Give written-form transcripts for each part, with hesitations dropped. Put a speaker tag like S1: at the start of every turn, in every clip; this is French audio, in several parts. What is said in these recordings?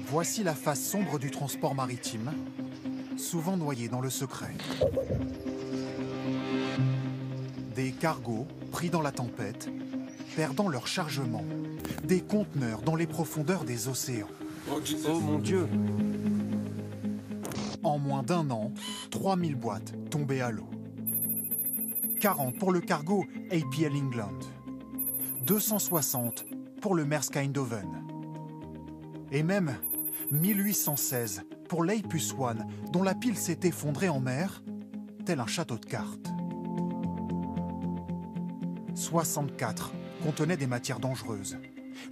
S1: Voici la face sombre du transport maritime, souvent noyé dans le secret. Des cargos pris dans la tempête, perdant leur chargement. Des conteneurs dans les profondeurs des océans.
S2: Oh mon Dieu!
S1: En moins d'1 an, 3000 boîtes tombées à l'eau. 40 pour le cargo APL England. 260 pour le Maersk Eindhoven. Et même 1816 pour l'Apus One, dont la pile s'est effondrée en mer, tel un château de cartes. 64 contenaient des matières dangereuses.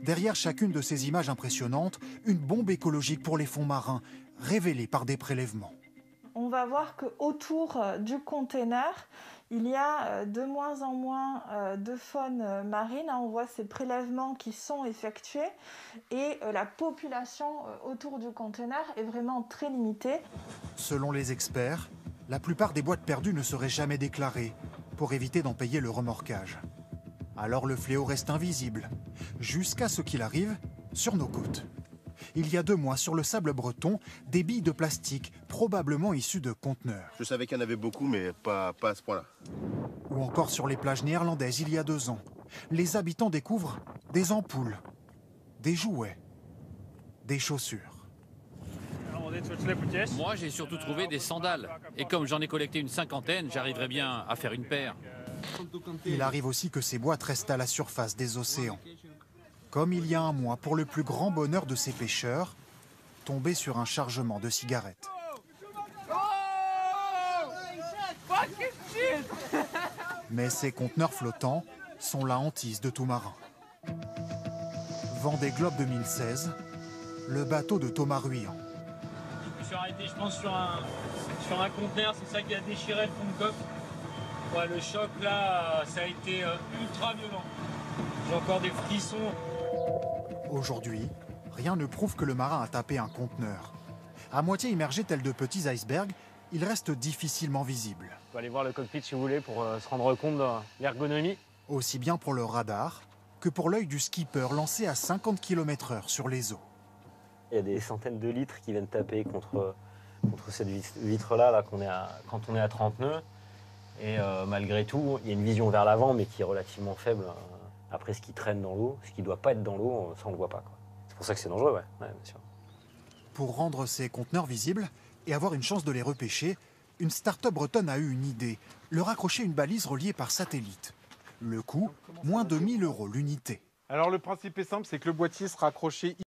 S1: Derrière chacune de ces images impressionnantes, une bombe écologique pour les fonds marins, révélée par des prélèvements.
S3: On va voir qu'autour du container, il y a de moins en moins de faune marine. On voit ces prélèvements qui sont effectués et la population autour du container est vraiment très limitée.
S1: Selon les experts, la plupart des boîtes perdues ne seraient jamais déclarées pour éviter d'en payer le remorquage. Alors le fléau reste invisible, jusqu'à ce qu'il arrive sur nos côtes. Il y a 2 mois, sur le sable breton, des billes de plastique, probablement issues de conteneurs.
S4: Je savais qu'il y en avait beaucoup, mais pas à ce point-là.
S1: Ou encore sur les plages néerlandaises, il y a 2 ans. Les habitants découvrent des ampoules, des jouets, des chaussures.
S5: Moi, j'ai surtout trouvé des sandales. Et comme j'en ai collecté une 50aine, j'arriverai bien à faire une paire.
S1: Il arrive aussi que ces boîtes restent à la surface des océans. Comme il y a 1 mois, pour le plus grand bonheur de ces pêcheurs, tombés sur un chargement de cigarettes. Mais ces conteneurs flottants sont la hantise de tout marin. Vendée Globe 2016, le bateau de Thomas Ruyant.
S6: Je me suis arrêté, je pense, sur un conteneur, c'est ça qui a déchiré le fond de coque. Ouais, le choc là, ça a été ultra violent. J'ai encore des frissons.
S1: Aujourd'hui, rien ne prouve que le marin a tapé un conteneur. À moitié immergé tel de petits icebergs, il reste difficilement visible.
S6: On va aller voir le cockpit si vous voulez pour se rendre compte de l'ergonomie.
S1: Aussi bien pour le radar que pour l'œil du skipper lancé à 50 km/h sur les eaux.
S7: Il y a des centaines de litres qui viennent taper contre cette vitre-là quand on est à 30 nœuds. Et malgré tout, il y a une vision vers l'avant, mais qui est relativement faible. Après, ce qui traîne dans l'eau, ce qui ne doit pas être dans l'eau, ça on ne le voit pas, quoi. C'est pour ça que c'est dangereux, ouais, bien sûr.
S1: Pour rendre ces conteneurs visibles et avoir une chance de les repêcher, une start-up bretonne a eu une idée, leur accrocher une balise reliée par satellite. Le coût, moins de 1 000 € l'unité.
S2: Alors le principe est simple, c'est que le boîtier sera accroché